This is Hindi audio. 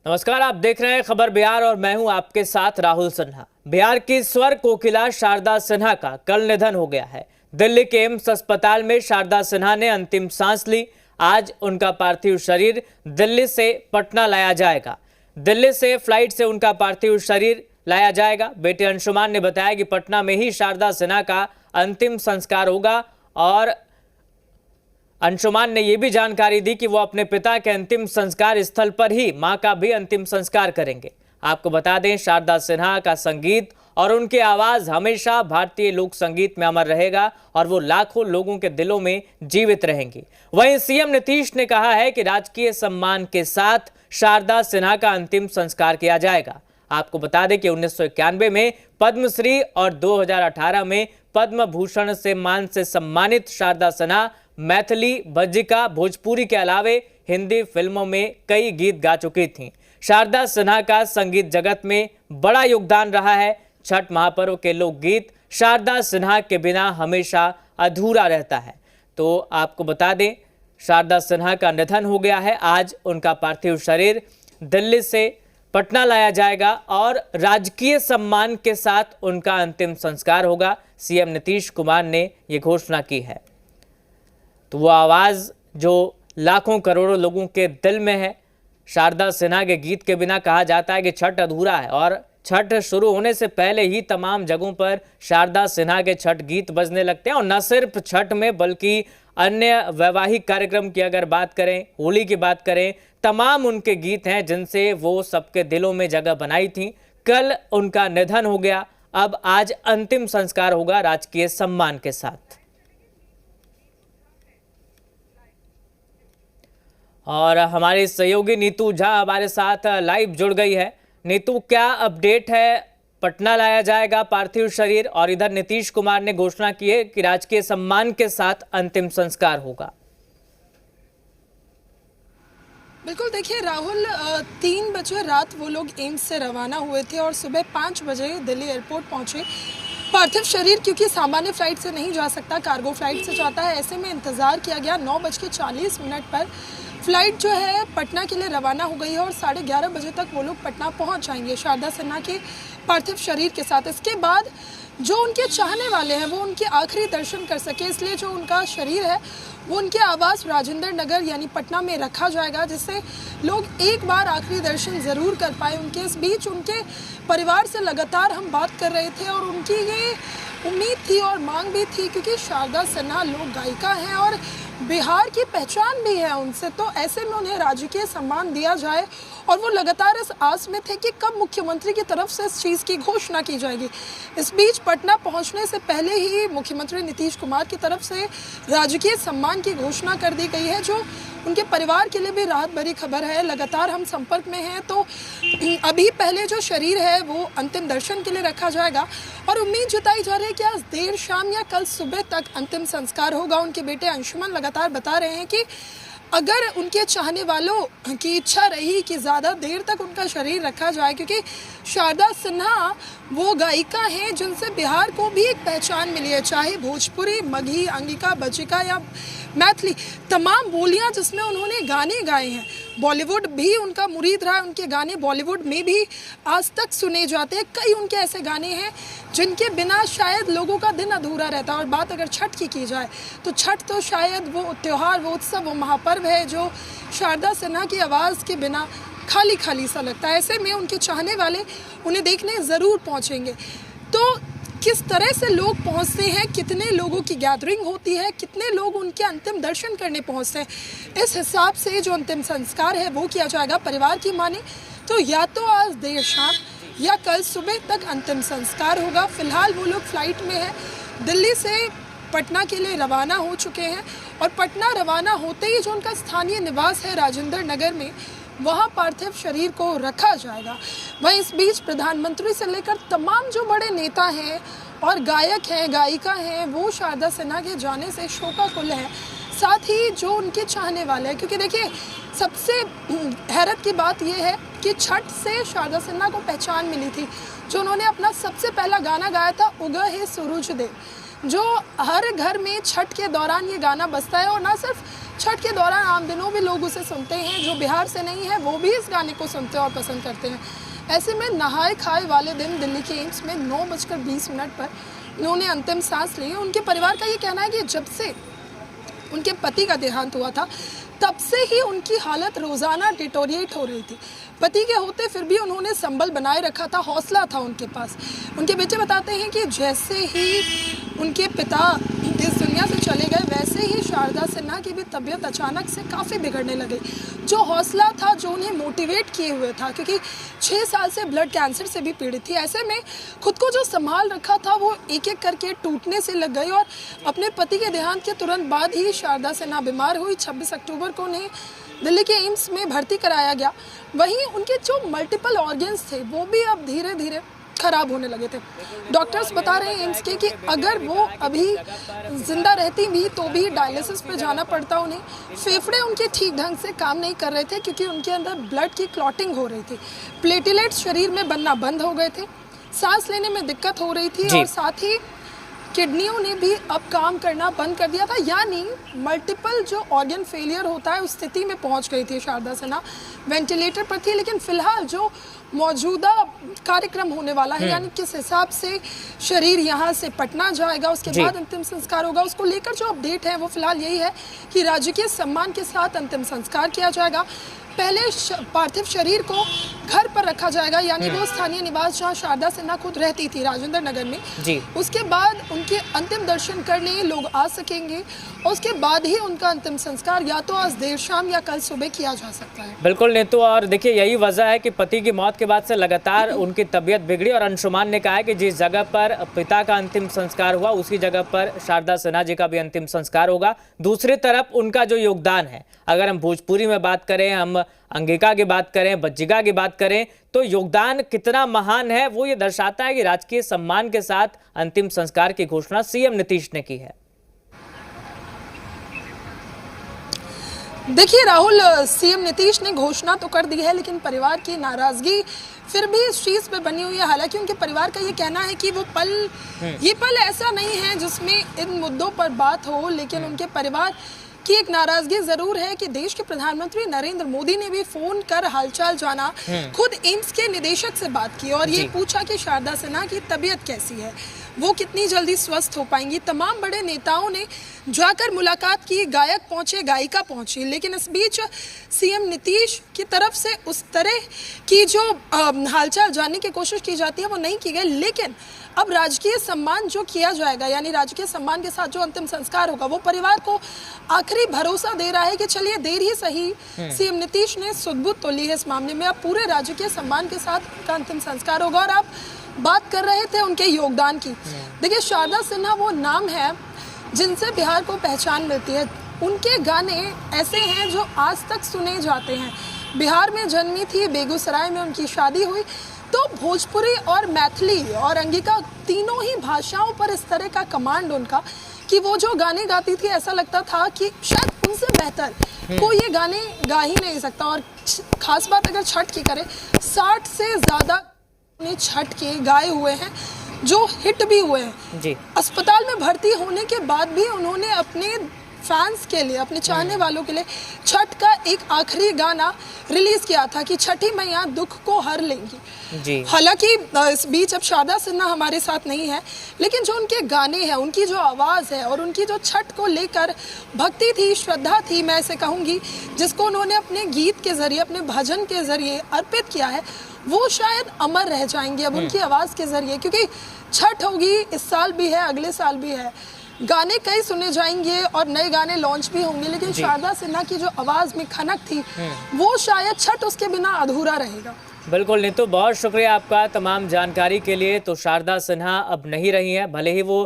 नमस्कार, आप देख रहे हैं खबर बिहार और मैं हूं आपके साथ राहुल सिन्हा। बिहार की स्वर कोकिला शारदा सिन्हा का कल निधन हो गया है। दिल्ली के एम्स अस्पताल में शारदा सिन्हा ने अंतिम सांस ली। आज उनका पार्थिव शरीर दिल्ली से पटना लाया जाएगा। दिल्ली से फ्लाइट से उनका पार्थिव शरीर लाया जाएगा। बेटे अंशुमान ने बताया कि पटना में ही शारदा सिन्हा का अंतिम संस्कार होगा और अंशुमान ने यह भी जानकारी दी कि वो अपने पिता के अंतिम संस्कार स्थल पर ही मां का भी अंतिम संस्कार करेंगे। आपको बता दें, शारदा सिन्हा का संगीत और उनकी आवाज हमेशा भारतीय लोक संगीत में अमर रहेगा और वो लाखों लोगों के दिलों में जीवित रहेंगी। वहीं सीएम नीतीश ने कहा है कि राजकीय सम्मान के साथ शारदा सिन्हा का अंतिम संस्कार किया जाएगा। आपको बता दें कि 1991 में पद्मश्री और 2018 में पद्म भूषण सम्मान से सम्मानित शारदा सिन्हा मैथिली, बज्जिका, भोजपुरी के अलावे हिंदी फिल्मों में कई गीत गा चुकी थीं। शारदा सिन्हा का संगीत जगत में बड़ा योगदान रहा है। छठ महापर्व के लोकगीत शारदा सिन्हा के बिना हमेशा अधूरा रहता है। तो आपको बता दें, शारदा सिन्हा का निधन हो गया है। आज उनका पार्थिव शरीर दिल्ली से पटना लाया जाएगा और राजकीय सम्मान के साथ उनका अंतिम संस्कार होगा। सीएम नीतीश कुमार ने यह घोषणा की है। तो वो आवाज़ जो लाखों करोड़ों लोगों के दिल में है। शारदा सिन्हा के गीत के बिना कहा जाता है कि छठ अधूरा है और छठ शुरू होने से पहले ही तमाम जगहों पर शारदा सिन्हा के छठ गीत बजने लगते हैं। और न सिर्फ छठ में बल्कि अन्य वैवाहिक कार्यक्रम की अगर बात करें, होली की बात करें, तमाम उनके गीत हैं जिनसे वो सबके दिलों में जगह बनाई थी। कल उनका निधन हो गया। अब आज अंतिम संस्कार होगा राजकीय सम्मान के साथ। और हमारे सहयोगी नीतू झा हमारे साथ लाइव जुड़ गई है। नीतू, क्या अपडेट है? पटना लाया जाएगा पार्थिव शरीर और इधर नीतीश कुमार ने घोषणा की है कि राजकीय सम्मान के साथ अंतिम संस्कार होगा। बिल्कुल, देखिए राहुल, 3 बजे रात वो लोग एम्स से रवाना हुए थे और सुबह 5 बजे दिल्ली एयरपोर्ट पहुंचे। पार्थिव शरीर क्योंकि सामान्य फ्लाइट से नहीं जा सकता, कार्गो फ्लाइट से जाता है, ऐसे में इंतज़ार किया गया। 9:40 पर फ्लाइट जो है पटना के लिए रवाना हो गई है और 11:30 बजे तक वो लोग पटना पहुंच जाएंगे शारदा सिन्हा के पार्थिव शरीर के साथ। इसके बाद जो उनके चाहने वाले हैं वो उनके आखिरी दर्शन कर सके, इसलिए जो उनका शरीर है वो उनके आवास राजेंद्र नगर यानी पटना में रखा जाएगा, जिससे लोग एक बार आखिरी दर्शन ज़रूर कर पाए उनके। इस बीच उनके परिवार से लगातार हम बात कर रहे थे और उनकी ये उम्मीद थी और मांग भी थी, क्योंकि शारदा सिन्हा लोक गायिका हैं और बिहार की पहचान भी है उनसे, तो ऐसे में उन्हें राजकीय सम्मान दिया जाए। और वो लगातार इस आस में थे कि कब मुख्यमंत्री की तरफ से इस चीज़ की घोषणा की जाएगी। इस बीच पटना पहुंचने से पहले ही मुख्यमंत्री नीतीश कुमार की तरफ से राजकीय सम्मान की घोषणा कर दी गई है, जो उनके परिवार के लिए भी राहत भरी खबर है। लगातार हम संपर्क में हैं, तो अभी पहले जो शरीर है वो अंतिम दर्शन के लिए रखा जाएगा और उम्मीद जताई जा रही है कि आज देर शाम या कल सुबह तक अंतिम संस्कार होगा। उनके बेटे अंशुमान लगातार बता रहे हैं कि अगर उनके चाहने वालों की इच्छा रही कि ज़्यादा देर तक उनका शरीर रखा जाए, क्योंकि शारदा सिन्हा वो गायिका हैं जिनसे बिहार को भी एक पहचान मिली है, चाहे भोजपुरी, मगही, अंगिका, बज्जिका या मैथिली, तमाम बोलियां जिसमें उन्होंने गाने गाए हैं। बॉलीवुड भी उनका मुरीद रहा है, उनके गाने बॉलीवुड में भी आज तक सुने जाते हैं। कई उनके ऐसे गाने हैं जिनके बिना शायद लोगों का दिन अधूरा रहता है। और बात अगर छठ की जाए तो छठ तो शायद वो त्यौहार, वो उत्सव, वो महापर्व है जो शारदा सिन्हा की आवाज़ के बिना खाली खाली सा लगता है। ऐसे में उनके चाहने वाले उन्हें देखने ज़रूर पहुँचेंगे। तो किस तरह से लोग पहुंचते हैं, कितने लोगों की गैदरिंग होती है, कितने लोग उनके अंतिम दर्शन करने पहुंचते हैं, इस हिसाब से जो अंतिम संस्कार है वो किया जाएगा। परिवार की माने तो या तो आज देर शाम या कल सुबह तक अंतिम संस्कार होगा। फिलहाल वो लोग फ्लाइट में है, दिल्ली से पटना के लिए रवाना हो चुके हैं और पटना रवाना होते ही जो उनका स्थानीय निवास है राजेंद्र नगर में, वहाँ पार्थिव शरीर को रखा जाएगा। वहीं इस बीच प्रधानमंत्री से लेकर तमाम जो बड़े नेता हैं और गायक हैं, गायिका हैं, वो शारदा सिन्हा के जाने से शोकाकुल हैं। साथ ही जो उनके चाहने वाले हैं, क्योंकि देखिए सबसे हैरत की बात यह है कि छठ से शारदा सिन्हा को पहचान मिली थी। जो उन्होंने अपना सबसे पहला गाना गाया था, उगा है सूरज देव, जो हर घर में छठ के दौरान ये गाना बजता है। और ना सिर्फ छठ के दौरान आम दिनों भी लोग उसे सुनते हैं, जो बिहार से नहीं है वो भी इस गाने को सुनते और पसंद करते हैं। ऐसे में नहाए खाए वाले दिन दिल्ली के एम्स में 9:20 पर उन्होंने अंतिम सांस ली। उनके परिवार का ये कहना है कि जब से उनके पति का देहांत हुआ था तब से ही उनकी हालत रोज़ाना डिटोरिएट हो रही थी। पति के होते फिर भी उन्होंने संबल बनाए रखा था, हौसला था उनके पास। उनके बेटे बताते हैं कि जैसे ही उनके पिता इस दुनिया से चले गए वैसे ही शारदा सिन्हा की भी तबीयत अचानक से काफ़ी बिगड़ने लगी। जो हौसला था, जो उन्हें मोटिवेट किए हुए था, क्योंकि 6 साल से ब्लड कैंसर से भी पीड़ित थी, ऐसे में खुद को जो संभाल रखा था वो एक एक करके टूटने से लग गई। और अपने पति के देहांत के तुरंत बाद ही शारदा सिन्हा बीमार हुई। 26 अक्टूबर को उन्हें दिल्ली के एम्स में भर्ती कराया गया। वहीं उनके जो मल्टीपल ऑर्गन्स थे वो भी अब धीरे धीरे खराब होने लगे थे। डॉक्टर्स बता रहे हैं एम्स के कि अगर वो अभी जिंदा रहती भी तो भी डायलिसिस पे जाना पड़ता उन्हें। फेफड़े उनके ठीक ढंग से काम नहीं कर रहे थे क्योंकि उनके अंदर ब्लड की क्लॉटिंग हो रही थी। प्लेटलेट्स शरीर में बनना बंद हो गए थे, सांस लेने में दिक्कत हो रही थी और साथ ही किडनियों ने भी अब काम करना बंद कर दिया था। यानी मल्टीपल जो ऑर्गन फेलियर होता है उस स्थिति में पहुंच गई थी शारदा सिन्हा। वेंटिलेटर पर थी, लेकिन फिलहाल जो मौजूदा कार्यक्रम होने वाला है, यानी किस हिसाब से शरीर यहाँ से पटना जाएगा, उसके बाद अंतिम संस्कार होगा, उसको लेकर जो अपडेट है वो फिलहाल यही है कि राजकीय सम्मान के साथ अंतिम संस्कार किया जाएगा। पहले पार्थिव शरीर को घर पर रखा जाएगा, यानी वो स्थानीय निवास जहाँ शारदा सिन्हा खुद रहती थी, राजेंद्र नगर में। उसके बाद उनके अंतिम दर्शन करने लोग आ सकेंगे और उसके बाद ही उनका अंतिम संस्कार या तो आज देर शाम या कल सुबह किया जा सकता है। बिल्कुल नीतू, और देखिए यही वजह है कि पति की मौत के बाद से लगातार उनकी तबीयत बिगड़ी और अंशुमान ने कहा है कि जिस जगह पर पिता का अंतिम संस्कार हुआ उसी जगह पर शारदा सिन्हा जी का भी अंतिम संस्कार होगा। दूसरी तरफ उनका जो योगदान है, अगर हम भोजपुरी में बात करें, हम अंगिका की बात करें, बज्जिका की बात करें, तो योगदान कितना महान है वो ये दर्शाता है कि राजकीय सम्मान के साथ अंतिम संस्कार की घोषणा सीएम नीतीश ने की है। देखिए राहुल, सीएम नीतीश ने घोषणा तो कर दी है, लेकिन परिवार की नाराजगी फिर भी इस चीज पे बनी हुई है। हालांकि उनके परिवार का ये कहना है कि ये पल ऐसा नहीं है जिसमें इन मुद्दों पर बात हो, लेकिन उनके परिवार की एक नाराजगी जरूर है कि देश के प्रधानमंत्री नरेंद्र मोदी ने भी फोन कर हालचाल जाना, खुद एम्स के निदेशक से बात की और ये पूछा कि शारदा सिन्हा की तबीयत कैसी है, वो कितनी जल्दी स्वस्थ हो पाएंगी। तमाम बड़े नेताओं ने जाकर मुलाकात की, गायक पहुंचे, गायिका पहुंची, लेकिन इस बीच सीएम नीतीश की तरफ से उस तरह की जो हालचाल जानने की कोशिश की जाती है वो नहीं की गई। लेकिन अब राजकीय सम्मान जो किया जाएगा, यानी राजकीय सम्मान के साथ जो अंतिम संस्कार होगा, वो परिवार को आखिरी भरोसा दे रहा है कि चलिए देर ही सही, सीएम नीतीश ने सुध-बुध तो ली है इस मामले में। अब पूरे राजकीय सम्मान के साथ उनका अंतिम संस्कार होगा। और आप बात कर रहे थे उनके योगदान की। देखिए, शारदा सिन्हा वो नाम है जिनसे बिहार को पहचान मिलती है। उनके गाने ऐसे हैं जो आज तक सुने जाते हैं। बिहार में जन्मी थी, बेगूसराय में उनकी शादी हुई, तो भोजपुरी और मैथिली और अंगिका तीनों ही भाषाओं पर इस तरह का कमांड उनका कि वो जो गाने गाती थी ऐसा लगता था कि शायद उनसे बेहतर कोई ये गाने गा ही नहीं सकता। और खास बात अगर छठ की करें, 60 से ज़्यादा छठ के गाए हुए हैं जो हिट भी हुए हैं। अस्पताल में भर्ती होने के बाद भी उन्होंने अपने फैंस के लिए, अपने चाहने वालों के लिए छठ का एक आखिरी गाना रिलीज किया था कि छठी मैया दुख को हर लेंगी। हालांकि इस बीच अब शारदा सिन्हा हमारे साथ नहीं है, लेकिन जो उनके गाने हैं, उनकी जो आवाज़ है और उनकी जो छठ को लेकर भक्ति थी, श्रद्धा थी, मैं ऐसे कहूँगी, जिसको उन्होंने अपने गीत के जरिए, अपने भजन के जरिए अर्पित किया है, वो शायद अमर रह जाएंगे अब उनकी आवाज़ के जरिए। क्योंकि छठ होगी, इस साल भी है, अगले साल भी है, गाने कई सुने जाएंगे और नए गाने लॉन्च भी होंगे, लेकिन शारदा सिन्हा की जो आवाज़ में खनक थी वो शायद छठ उसके बिना अधूरा रहेगा। बिल्कुल नीतू, बहुत शुक्रिया आपका तमाम जानकारी के लिए। तो शारदा सिन्हा अब नहीं रही हैं, भले ही वो